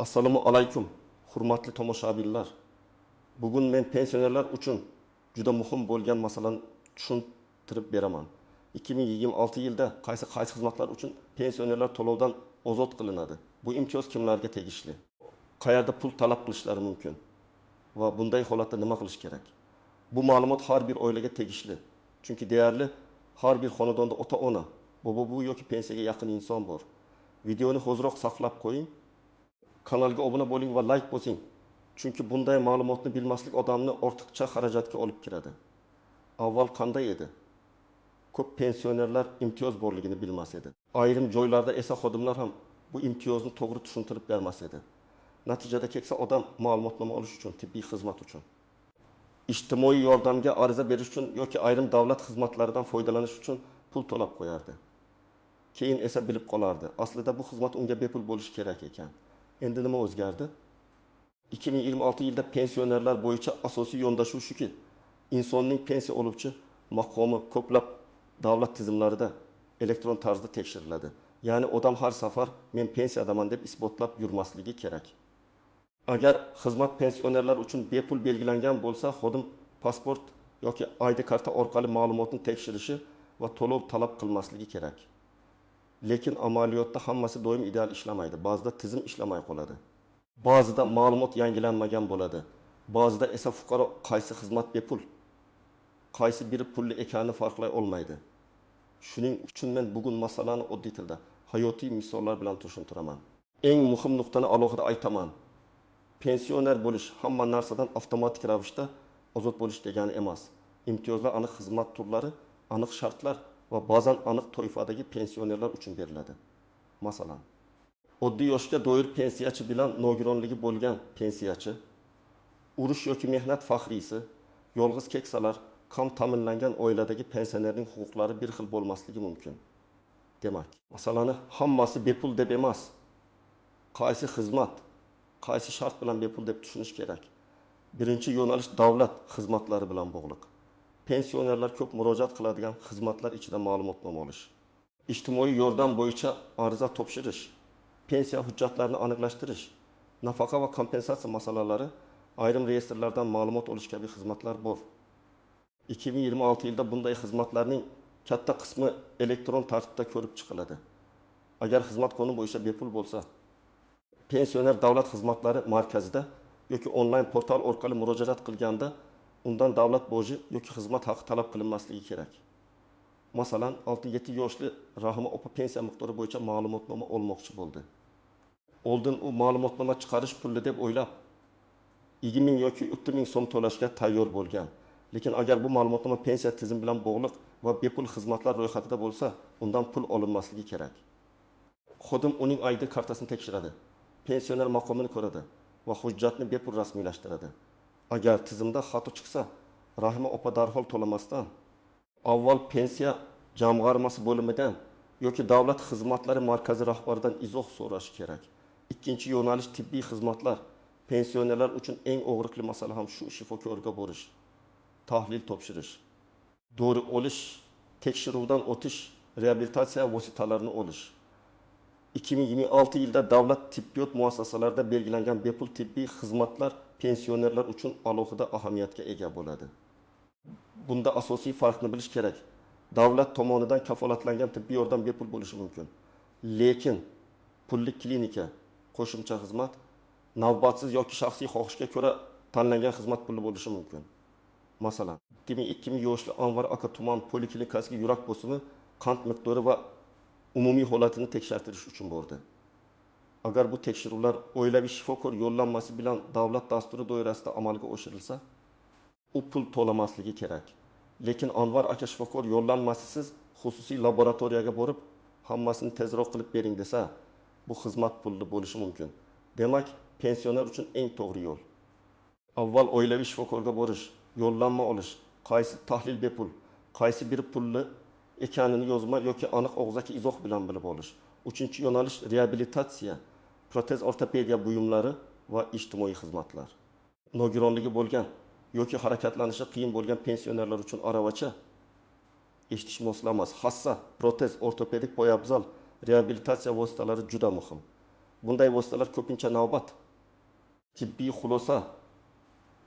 Assalomu alaykum, hurmatli tomoshabinlar. Bugun men pensionerlar uchun juda muhim bo'lgan masalani tushuntirib beraman. 2026 yilda qaysi xizmatlar uchun pensionerlar to'lovdan ozod qilinadi? Bu imtiyoz kimlarga tegishli? Qayerda pul talab qilishlari mumkin? Va bunday holatda nima qilish kerak? Bu ma'lumot har bir oilaga tegishli. Chunki deyarli har bir xonadonda ota-ona, bobo-bu yoki pensiyaga yaqin inson bor. Videoni hozirroq saqlab qo'ying. Kanalga obuna bo'ling va like bosing. Chunki bunday ma'lumotni bilmaslik odamni ortiqcha xarajatga olib kiradi. Avval qanday edi? Ko'p pensionerlar imtiyoz borligini bilmas edi. Ayrim joylarda esa xodimlar ham bu imtiyozni to'g'ri tushuntirib bermas edi. Natijada keksa odam ma'lumotnoma olish uchun, tibbiy xizmat uchun, ijtimoiy yordamga ariza berish uchun yoki ayrim davlat xizmatlaridan foydalanish uchun pul to'lab qo'yardi. Keyin esa bilib qolardi. Aslida bu xizmat unga bepul bo'lishi kerak ekan. Endi nima o'zgardi? 2026 yilda pensionerlar bo'yicha asosiy yondashuv shuki, insonning pensiya oluvchi maqomi ko'plab davlat tizimlarida elektron tarzda tekshiriladi. Ya'ni odam har safar men pensiyadaman deb isbotlab yurmasligi kerak. Agar xizmat pensionerlar uchun bepul belgilangan bo'lsa, xodim pasport yoki ID karta orqali ma'lumotni tekshirishi va to'lov talab qilmasligi kerak. Lekin amaliyotda hammasi doim ideal ishlamaydi. Ba'zida tizim ishlamay qoladi. Ba'zida ma'lumot yangilanmagan bo'ladi. Ba'zida esa fuqaro qaysi xizmat bepul, qaysi biri pulli ekanini farqlay olmaydi. Shuning uchun men bugun masalani oddiy tilda, hayotiy misollar bilan tushuntiraman. Eng muhim nuqtani alohida aytaman. Pensioner bo'lish hamma narsadan avtomatik ravishda ozod bo'lish degani emas. Imtiyozlar, aniq xizmat turlari, aniq shartlar va ba'zan aniq toifadagi pensionerlar uchun beriladi. Masalan, oddiy yoshga doir pensiyachi bilan nogironligi bo'lgan pensiyachi, urush yoki mehnat faxriysi, yolg'iz keksalar, kam ta'minlangan oiladagi pensionerning huquqlari bir xil bo'lmasligi mumkin. Demak, masalani hammasi bepul deb emas, qaysi xizmat, qaysi shart bilan bepul deb tushunish kerak. Birinchi yo'nalish davlat xizmatlari bilan bog'liq. Pensionerlar ko'p murojaat qiladigan xizmatlar ichida ma'lumotnoma olish, ijtimoiy yordam bo'yicha ariza topshirish, pensiya hujjatlarini aniqlashtirish, nafaqa va kompensatsiya masalalari, ayrim reyestrlardan ma'lumot olish kabi xizmatlar bor. 2026 yilda bunday xizmatlarning katta qismi elektron tartibda ko'rib chiqiladi. Agar xizmat qonun bo'yicha bepul bo'lsa, pensioner davlat xizmatlari markazida yoki onlayn portal orqali murojaat qilganda undan davlat boji yoki xizmat haqi talab qilinmasligi kerak. Masalan, 6-7 yoshli Rahima opa pensiya miqdori bo'yicha ma'lumotnoma olmoqchi bo'ldi. Oldin u ma'lumotnoma chiqarish puli deb o'ylab 20 ming yoki 30 ming so'm to'lashga tayyor bo'lgan. Lekin agar bu ma'lumotnoma pensiya tizimi bilan bog'liq va bepul xizmatlar ro'yxatida bo'lsa, undan pul olinmasligi kerak. Xodim uning ID kartasini tekshiradi, pensioner maqomini ko'radi va hujjatni bepul rasmiylashtiradi. Agar tizimda xato chiqsa, Rahima opa darhol to'lamasdan avval pensiya jamg'armasi bo'limidan yoki davlat xizmatlari markazi rahbaridan izoh so'rash kerak. Ikkinchi yo'nalish tibbiy xizmatlar. Pensionerlar uchun eng og'riqli masala ham shu: shifokorga borish, tahlil topshirish, dori olish, tekshiruvdan o'tish, reabilitatsiya vositalarini olish. 2026 yilda davlat tibbiyot muassasalarida belgilangan bepul tibbiy xizmatlar pensionerlar uchun alohida ahamiyatga ega bo'ladi. Bunda asosiy farqni bilish kerak. Davlat tomonidan kafolatlangan tibbiy yordam bepul bo'lishi mumkin. Lekin pulli klinika, qo'shimcha xizmat, navbatsiz yoki shaxsiy xohishga ko'ra tanlangan xizmat pulli bo'lishi mumkin. Masalan, 2002 yoshli Anvar aka tuman poliklinikasiga yurak bosimi, qand miqdori va umumiy holatini tekshirtirish uchun bordi. Agar bu tekshiruvlar oilaviy shifokor yo'llanmasi bilan davlat dasturi doirasida amalga oshirilsa, u pul to'lamasligi kerak. Lekin Anvar aka shifokor yo'llanmasisiz xususiy laboratoriyaga borib, hammasini tezroq qilib bering desa, bu xizmat pulli bo'lishi mumkin. Demak, pensioner uchun eng to'g'ri yo'l avval oilaviy shifokorga borish, yo'llanma olish, qaysi tahlil bepul, qaysi biri pulli ekanini yozma yoki aniq og'zaki izoh bilan bilib olish. Uchinchi yo'nalish reabilitatsiya, protez ortopediya buyumlari va ijtimoiy xizmatlar. Nogironligi bo'lgan yoki harakatlanishi qiyin bo'lgan pensionerlar uchun aravacha, eshitish moslamas, hassa, protez, ortopedik poyabzal, reabilitatsiya vositalari juda muhim. Bunday vositalar ko'pincha navbat, tibbiy xulosa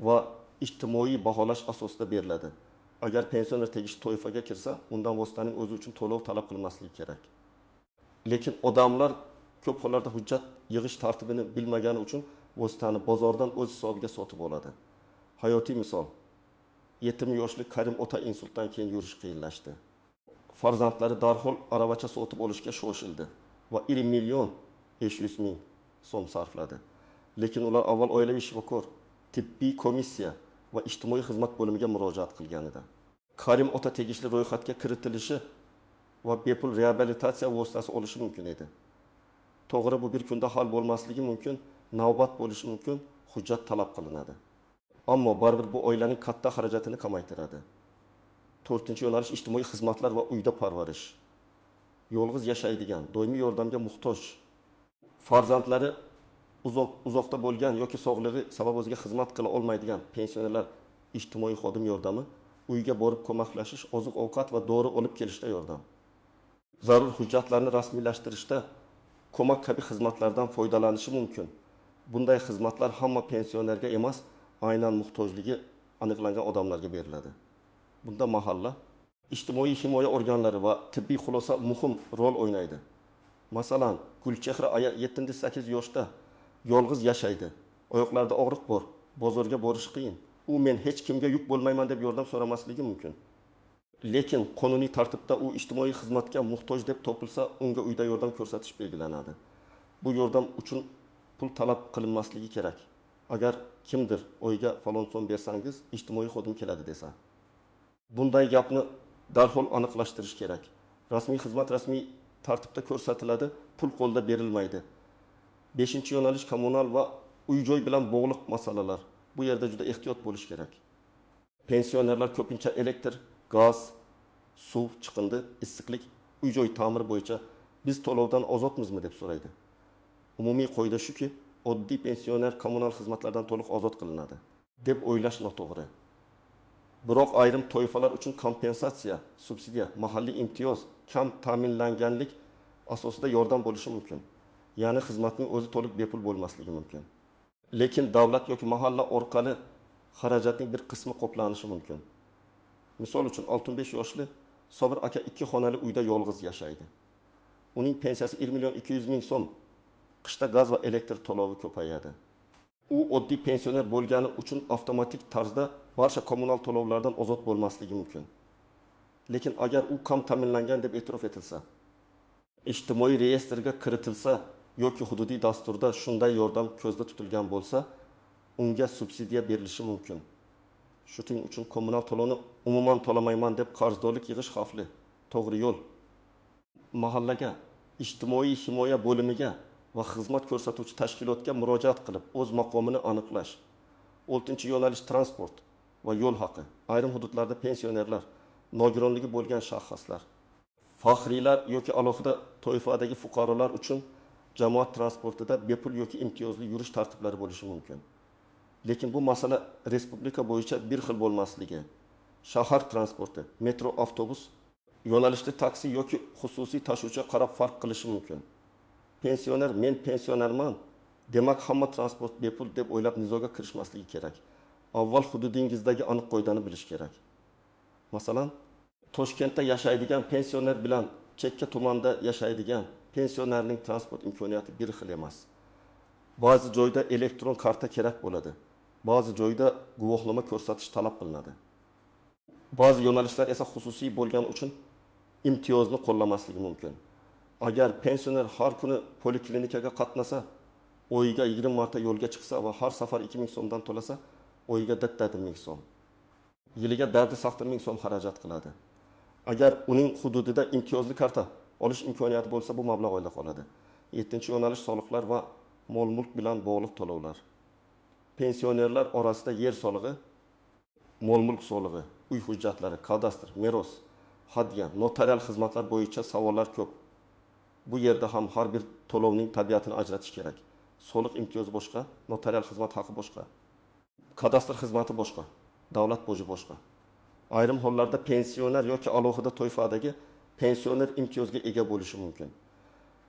va ijtimoiy baholash asosida beriladi. Agar pensioner tegishli toifaga kirsa, undan vositaning o'zi uchun to'lov talab qilinmasligi kerak. Lekin odamlar ko'p hollarda hujjat yig'ish tartibini bilmagani uchun vositani bozordan o'z hisobiga sotib oladi. Hayotiy misol: 70 yoshli Karim ota insultdan keyin yurish qiyinlashdi. Farzandlari darhol aravacha sotib olishga shoshildi va 1 million 500 ming so'm sarfladi. Lekin ular avval oilaviy shifokor, tibbiy komissiya va ijtimoiy xizmat bo'limiga murojaat qilgan edi. Karim ota tegishli ro'yxatga kiritilishi va bepul reabilitatsiya vositasi olishi mumkin edi. To'g'ri, bu bir kunda hal bo'lmasligi mumkin, navbat bo'lishi mumkin, hujjat talab qilinadi. Ammo baribir bu oilaning katta xarajatini kamaytiradi. 4-yo'nalish ijtimoiy xizmatlar va uyda parvarish. Yolg'iz yashaydigan, doimiy yordamga muhtoj, farzandlari uzoqda bo'lgan yoki sog'lig'i sabab o'ziga xizmat qila olmaydigan pensionerlar ijtimoiy xodim yordami, uyga borib ko'maklashish, oziq-ovqat va dori olib kelishda yordam. Zarur hujjatlarni rasmiylashtirishda ko'mak kabi xizmatlardan foydalanishi mumkin. Bunday xizmatlar hamma pensionerga emas, aynan muhtojligi aniqlangan odamlarga beriladi. Bunda mahalla, ijtimoiy himoya organlari va tibbiy xulosa muhim rol o'ynaydi. Masalan, Gulchehra aya 7-8 yoshda yolg'iz yashaydi. Oyoqlarida og'riq bor, bozorga borish qiyin. U men hech kimga yuk bo'lmayman deb yordam so'ramasligi mumkin. Lekin qonuniy tartibda u ijtimoiy xizmatga muhtoj deb topilsa, unga uyda yordam ko'rsatish belgilanadi. Bu yordam uchun pul talab qilinmasligi kerak. Agar kimdir oyga falon so'm bersangiz, ijtimoiy xodim keladi desa. Bunday gapni darhol aniqlashtirish kerak. Rasmiy xizmat rasmiy tartibda ko'rsatiladi, pul qo'lda berilmaydi. 5-yo'nalish kommunal va uy-joy bilan bog'liq masalalar. Bu yerda juda ehtiyot bo'lish kerak. Pensionerlar ko'pincha elektr, gaz, suv, chiqindi, issiqlik, uy-joy ta'miri bo'yicha biz to'lovdan ozodmizmi deb so'raydi. Umumiy qoida shuki, oddiy pensioner kommunal xizmatlardan to'liq ozod qilinadi deb o'ylash noto'g'ri. Biroq ayrim toifalar uchun kompensatsiya, subsidiya, mahalliy imtiyoz, kam ta'minlanganlik asosida yordam bo'lishi mumkin. Ya'ni xizmatning o'zi to'liq bepul bo'lmasligi mumkin. Lekin davlat yoki mahalla orqali xarajatning bir qismi qoplanishi mumkin. Misol uchun 65 yoshli Sobir aka 2 xonali uyda yolg'iz yashaydi. Uning pensiyasi 1 million 200 ming so'm. Qishda gaz va elektr to'lovi ko'payadi. U oddiy pensioner bo'lgani uchun avtomatik tarzda barcha kommunal to'lovlardan ozod bo'lmasligi mumkin. Lekin agar u kam ta'minlangan deb e'tirof etilsa, ijtimoiy reyestrga kiritilsa yoki hududiy dasturda shunday yordam ko'zda tutilgan bo'lsa, unga subsidiya berilishi mumkin. Shuning uchun kommunal to'lovni umuman to'lamayman deb qarzdorlik yig'ish xavfli. To'g'ri yo'l mahallaga, ijtimoiy himoya bo'limiga va xizmat ko'rsatuvchi tashkilotga murojaat qilib, o'z maqomini aniqlash. 4-yo'nalish transport va yo'l haqi. Ayrim hududlarda pensionerlar, nogironligi bo'lgan shaxslar, faxriylar yoki alohida toifadagi fuqarolar uchun jamoat transportida bepul yoki imtiyozli yurish tartiblari bo'lishi mumkin. Lekin bu masala respublika bo'yicha bir xil bo'lmasligi, shahar transporti, metro, avtobus, yo'nalishli taksi yoki xususiy tashuvchiga qarab farq qilishi mumkin. Pensioner men pensionerman, demak hamma transport bepul deb o'ylab nizoga kirishmasligi kerak. Avval hududingizdagi aniq qoidani bilish kerak. Masalan, Toshkentda yashaydigan pensioner bilan chekka tumanda yashaydigan pensionerning transport imkoniyati bir xil emas. Ba'zi joyda elektron karta kerak bo'ladi. Ba'zi joyda guvohnoma ko'rsatish talab qilinadi. Ba'zi yo'nalishlar esa xususiy bo'lgani uchun imtiyozni qo'llamasligi mumkin. Agar pensioner har kuni poliklinikaga qatnasa, oyiga 20 marta yo'lga chiqsa va har safar 2000 so'mdan to'lasa, oyiga 1000 so'm. Yiliga 1000 so'm xarajat qiladi. Agar uning hududida imtiyozli karta olish imkoniyati bo'lsa, bu mablag' oila qoladi. 7-yo'nalish soliqlar va mol-mulk bilan bog'liq to'lovlar. Pensionerlar orasida yer solig'i, mol-mulk solig'i, uy hujjatlari, kadastr, meros, hadya, notarial xizmatlar bo'yicha savollar ko'p. Bu yerda ham har bir to'lovning tabiatini ajratish kerak. Soliq imtiyozi boshqa, notarial xizmat haqi boshqa, kadastr xizmati boshqa, davlat boji boshqa. Ayrim hollarda pensioner yoki alohida toifadagi pensioner imtiyozga ega bo'lishi mumkin.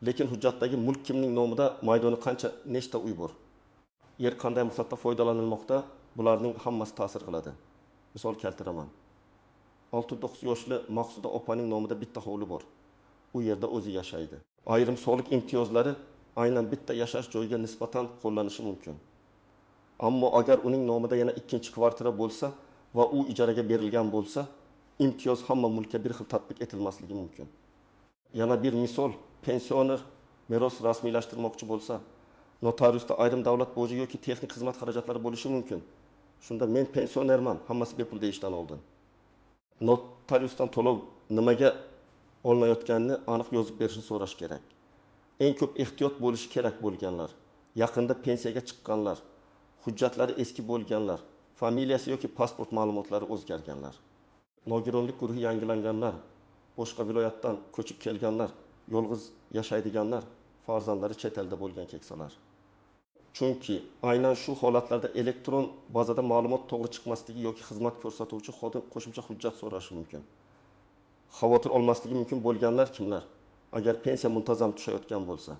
Lekin hujjatdagi mulk kimning nomida, maydoni qancha, nechta uy bor? Yer qanday maqsadda foydalanilmoqda, bularning hammasi ta'sir qiladi. Misol keltiraman. 6-9 yoshli Maqsuda opaning nomida bitta hovli bor. U yerda o'zi yashaydi. Ayrim soliq imtiyozlari aynan bitta yashash joyiga nisbatan qo'llanishi mumkin. Ammo agar uning nomida yana ikkinchi kvartira bo'lsa va u ijaraga berilgan bo'lsa, imtiyoz hamma mulkka bir xil tatbiq etilmasligi mumkin. Yana bir misol, pensioner meros rasmiylashtirmoqchi bo'lsa, notariusda ayrim davlat boji yoki texnik xizmat xarajatlari bo'lishi mumkin. Shunda men pensionerman, hammasi bepul deyishdan oldin notariusdan to'lov nimaga olinayotganini aniq yozib berishni so'rash kerak. Eng ko'p ehtiyot bo'lishi kerak bo'lganlar, yaqinda pensiyaga chiqqanlar, hujjatlari eski bo'lganlar, familiyasi yoki pasport ma'lumotlari o'zgarganlar, nogironlik guruhi yangilanganlar, boshqa viloyatdan ko'chib kelganlar, yolg'iz yashaydiganlar, farzandlari chet elda bo'lgan keksalar. Chunki aynan shu holatlarda elektron bazada ma'lumot to'g'ri chiqmasligi yoki xizmat ko'rsatuvchi xodim qo'shimcha hujjat so'rashi mumkin. Xavotir olmasligi mumkin bo'lganlar kimlar? Agar pensiya muntazam tushayotgan bo'lsa,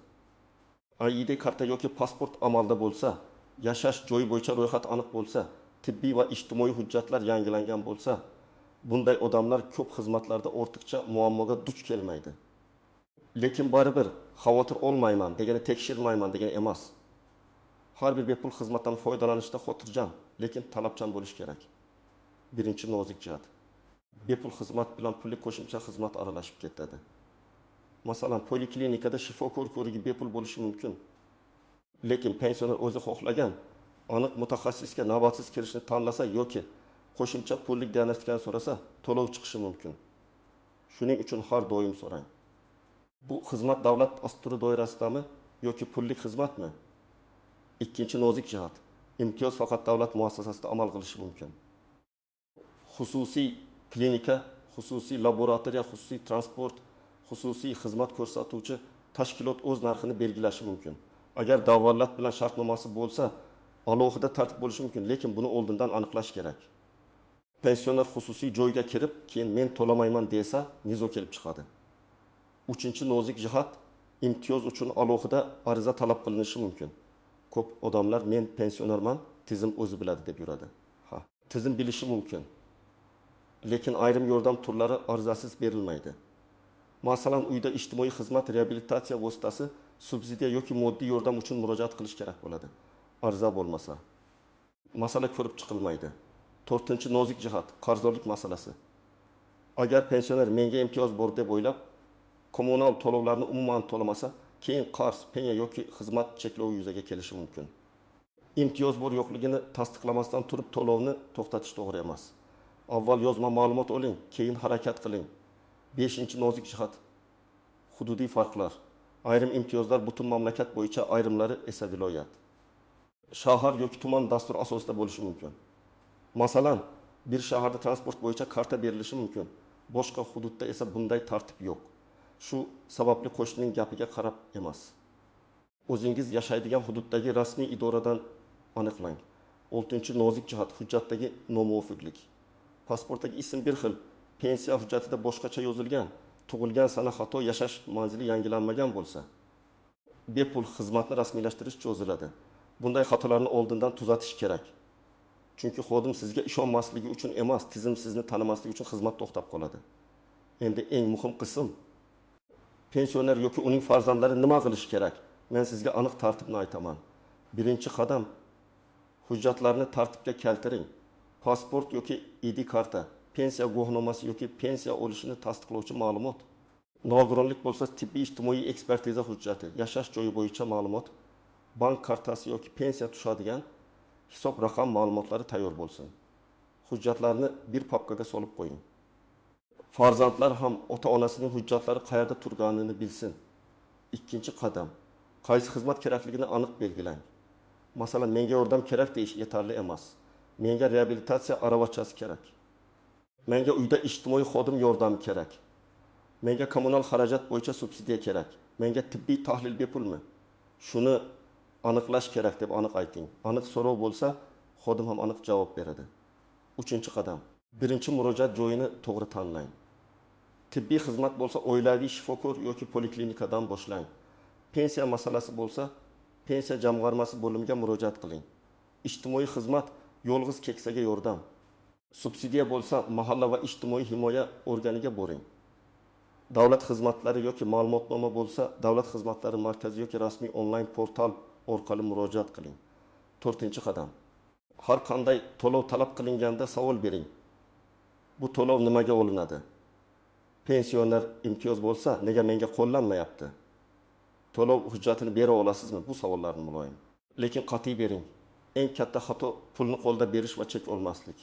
AID karta yoki pasport amalda bo'lsa, yashash joyi bo'yicha ro'yxat aniq bo'lsa, tibbiy va ijtimoiy hujjatlar yangilangan bo'lsa, bunday odamlar ko'p xizmatlarda ortiqcha muammoga duch kelmaydi. Lekin baribir xavotir olmayman degani tekshirmayman degani emas. Har bir bepul xizmatdan foydalanishda xotirjam, lekin talabchan bo'lish kerak. Birinchi nozik jihat. Bepul xizmat bilan pulli qo'shimcha xizmat aralashib ketadi. Masalan, poliklinikada shifokor ko'rigi bepul bo'lishi mumkin. Lekin pensioner o'zi xohlagan, aniq mutaxassisga navbatsiz kirishni tanlasa yoki qo'shimcha pullik diagnostikani so'rasa, to'lov chiqishi mumkin. Shuning uchun har doim so'rang. Bu xizmat davlat dasturi doirasidami yoki pullik xizmatmi? Ikkinchi nozik jihat. Imtiyoz faqat davlat muassasasida amal qilishi mumkin. Xususiy klinika, xususiy laboratoriya, xususiy transport, xususiy xizmat ko'rsatuvchi tashkilot o'z narxini belgilashi mumkin. Agar davlat bilan shartnomasi bo'lsa, alohida tartib bo'lishi mumkin, lekin buni oldindan aniqlash kerak. Pensioner xususiy joyga kirib, keyin men to'lamayman desa, nizo kelib chiqadi. Uchinchi nozik jihat, imtiyoz uchun alohida ariza talab qilinishi mumkin. Ko'p odamlar men pensionerman, tizim o'zi biladi deb yuradi. Tizim bilishi mumkin. Lekin ayrim yordam turlari arizasiz berilmaydi. Masalan, uyda ijtimoiy xizmat reabilitatsiya vositasi subsidiya yoki moddiy yordam uchun murojaat qilish kerak bo'ladi. Ariza bo'lmasa, masala ko'rib chiqilmaydi. 4-nozik jihat, qarzdorlik masalasi. Agar pensioner menga imtiyoz bor deb o'ylab, kommunal to'lovlarni umuman to'lamasa, keyin qarz, penya yoki xizmat cheklovi yuzaga kelishi mumkin. Imtiyoz bor yo'qligini tasdiqlamasdan turib to'lovni to'xtatish to'g'ri emas. Avval yozma ma'lumot oling, keyin harakat qiling. 5-nozik jihat. Hududiy farqlar. Ayrim imtiyozlar butun mamlakat bo'yicha, ayrimlari esa viloyat, shahar yoki tuman dastur asosida bo'lishi mumkin. Masalan, bir shaharda transport bo'yicha karta berilishi mumkin. Boshqa hududda esa bunday tartib yo'q. Shu sababli qo'shnining gapiga qarab emas. O'zingiz yashaydigan hududdagi rasmiy idoradan aniqlang. 6-nozik jihat, hujjatdagi nomuvofiqlik. Pasportdagi ism bir xil, pensiya hujjatida boshqacha yozilgan, tug'ilgan sana xato, yashash manzili yangilanmagan bo'lsa, bepul xizmatni rasmiylashtirish cho'ziladi. Bunday xatolarni oldindan tuzatish kerak. Chunki xodim sizga ishonmasligi uchun emas, tizim sizni tanimasligi uchun xizmat to'xtab qoladi. Endi eng muhim qism, pensioner yoki uning farzandlari nima qilish kerak? Men sizga aniq tartibni aytaman. Birinchi qadam, hujjatlarni tartibga keltiring. Pasport yoki ID karta, pensiya guvohnomasi yoki pensiya olishini tasdiqlovchi ma'lumot. Nogironlik bo'lsa, tibbiy ijtimoiy ekspertiza hujjati, yashash joyi bo'yicha ma'lumot, bank kartasi yoki pensiya tushadigan hisob raqam ma'lumotlari tayyor bo'lsin. Hujjatlarni bir papkaga solib qo'ying. Farzandlar ham ota-onasining hujjatlari qayerda turganini bilsin. Ikkinchi qadam, qaysi xizmat kerakligini aniq belgilang. Masalan, menga yordam kerak deyish yetarli emas. Menga reabilitatsiya aravachasi kerak. Menga uyda ijtimoiy xodim yordami kerak. Menga kommunal xarajat bo'yicha subsidiya kerak. Menga tibbiy tahlil bepulmi? Shuni aniqlash kerak deb aniq ayting. Aniq so'rov bo'lsa, xodim ham aniq javob beradi. 3-qadam. Birinchi murojaat joyini to'g'ri tanlang. Tibbiy xizmat bo'lsa, oilaviy shifokor yoki poliklinikadan boshlang. pensiya masalasi bo'lsa, pensiya jamg'armasi bo'limiga murojaat qiling. Ijtimoiy xizmat yolg'iz keksaga yordam. Subsidiya bo'lsa, mahalla va ijtimoiy himoya organiga boring. Davlat xizmatlari yoki ma'lumotnoma bo'lsa, davlat xizmatlari markazi yoki rasmiy onlayn portal orqali murojaat qiling. 4-qadam. Har qanday to'lov talab qilinganda savol bering. Bu to'lov nimaga olinadi? Pensioner imtiyoz bo'lsa, nega menga qo'llanmayapti? To'lov hujjatini bera olasizmi? Bu savollarni muloyim. Lekin qat'iy bering. Eng katta xato pulni qo'lda berish va chek olmaslik.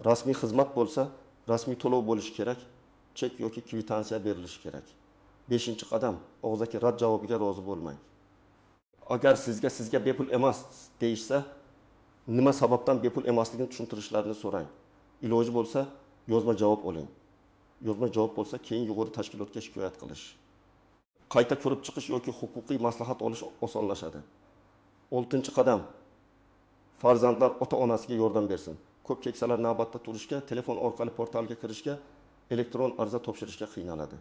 Rasmiy xizmat bo'lsa, rasmiy to'lov bo'lishi kerak, chek yoki kvitansiya berilishi kerak. 5-qadam, og'zaki rad javobiga rozi bo'lmang. Agar sizga bepul emas deyishsa, nima sababdan bepul emasligini tushuntirishlarini so'rang. Iloji bo'lsa, yozma javob oling. Yozma javob bo'lsa, keyin yuqori tashkilotga shikoyat qilish. Qayta ko'rib chiqish yoki huquqiy maslahat olish osonlashadi. 6-qadam. Farzandlar ota-onasiga yordam bersin. Ko'p keksalar navbatda turishga, telefon orqali portalga kirishga, elektron ariza topshirishga qiynaladi.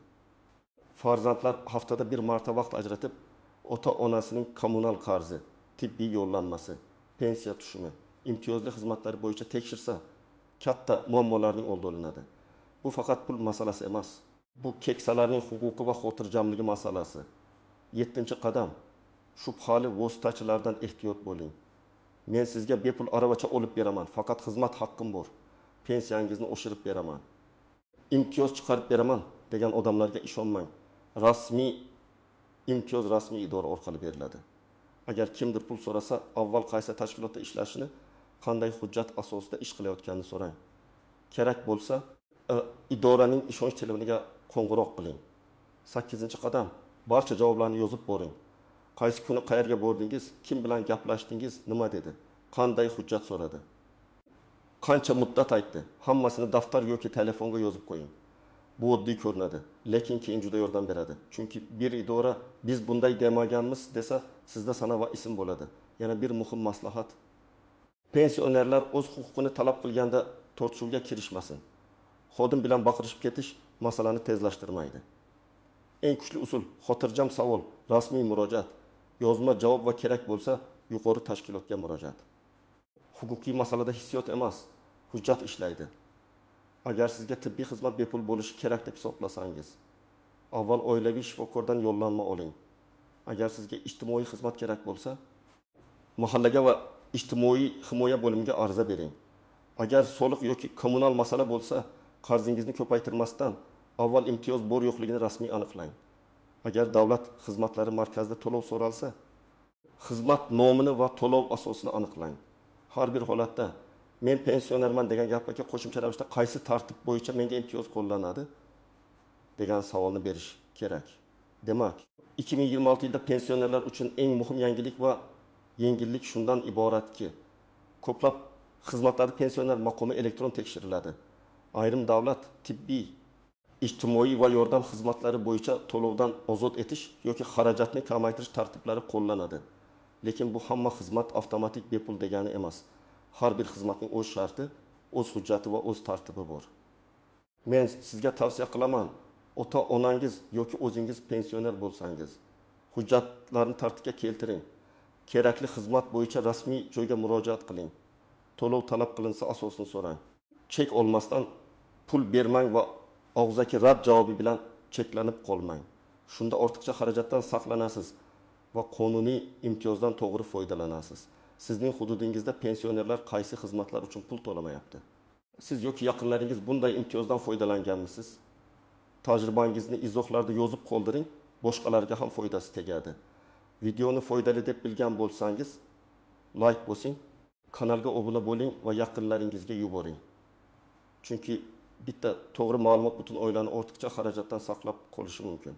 Farzandlar haftada bir marta vaqt ajratib, ota-onasining kommunal qarzi, tibbiy yo'llanmasi, pensiya tushumi, imtiyozli xizmatlar bo'yicha tekshirsa, katta muammolarning oldi olinadi. Bu faqat pul masalasi emas. Bu keksalarning huquqi va xotirjamligi masalasi. 7-qadam. Shubhali vositachilardan ehtiyot bo'ling. Men sizga bepul aravacha olib beraman, faqat xizmat haqqim bor. Pensiyangizni oshirib beraman. Imtiyoz chiqarib beraman degan odamlarga ishonmang. Rasmiy imtiyoz rasmiy idora orqali beriladi. Agar kimdir pul so'rasa, avval qaysi tashkilotda ishlashini, qanday hujjat asosida ish qilayotganini so'rang. Kerak bo'lsa, idoraning ishonch telefoniga qo'ng'iroq qiling. 8-qadam. Barcha javoblarni yozib boring. Qaysi kuni qayerga bordingiz, kim bilan gaplashdingiz, nima dedi, qanday hujjat so'radi, qancha muddat aytdi, hammasini daftar yoki telefonga yozib qo'ying. Bu oddiy ko'rinadi, lekin keyin juda yordam beradi. Chunki bir idora biz bunday demaganmiz desa, sizda sana va ism bo'ladi. Yana bir muhim maslahat. Pensionerlar o'z huquqini talab qilganda tortishuvga kirishmasin. Xodim bilan baqirishib ketish masalani tezlashtirmaydi. Eng kuchli usul xotirjam savol, rasmiy murojaat, yozma javob va kerak bo'lsa yuqori tashkilotga murojaat. Huquqiy masalada hissiyot emas, hujjat ishlaydi. Agar sizga tibbiy xizmat bepul bo'lishi kerak deb hisoblasangiz, avval oilaviy shifokordan yo'llanma oling. Agar sizga ijtimoiy xizmat kerak bo'lsa, mahallaga va ijtimoiy himoya bo'limiga ariza bering. Agar soliq yoki kommunal masala bo'lsa, qarzingizni ko'paytirmasdan avval imtiyoz bor yo'qligini rasmiy aniqlang. Agar davlat xizmatlari markazida to'lov so'ralsa, xizmat nomini va to'lov asosini aniqlang. Har bir holatda men pensionerman degan gapga qo'shimcha ravishda qaysi tartib bo'yicha menga imtiyoz qo'llanadi degan savolni berish kerak. Demak, 2026 yilda pensionerlar uchun eng muhim yangilik va yengillik shundan iboratki, ko'plab xizmatlarda pensioner maqomi elektron tekshiriladi. Ayrim davlat tibbiy, ijtimoiy va yordam xizmatlari bo'yicha to'lovdan ozod etish yoki xarajatni kamaytirish tartiblari qo'llanadi. Lekin bu hamma xizmat avtomatik bepul degani emas. Har bir xizmatning o'z sharti, o'z hujjati va o'z tartibi bor. Men sizga tavsiya qilaman, ota-onangiz yoki o'zingiz pensioner bo'lsangiz, hujjatlarni tartibga keltiring. Kerakli xizmat bo'yicha rasmiy joyga murojaat qiling. To'lov talab qilinsa asosini so'rang. Chek olmasdan pul bermang va og'zaki rad javobi bilan cheklanib qolmang. Shunda ortiqcha xarajatdan saqlanasiz va qonuniy imtiyozdan to'g'ri foydalanasiz. Sizning hududingizda pensionerlar qaysi xizmatlar uchun pul to'lamayapti? Siz yoki yaqinlaringiz bunday imtiyozdan foydalanganmisiz? Tajribangizni izohlarda yozib qoldiring, boshqalarga ham foydasi tegadi. Videoni foydali deb bilgan bo'lsangiz, like bosing, kanalga obuna bo'ling va yaqinlaringizga yuboring. Chunki bitta to'g'ri ma'lumot butun oilani ortiqcha xarajatdan saqlab qolishi mumkin.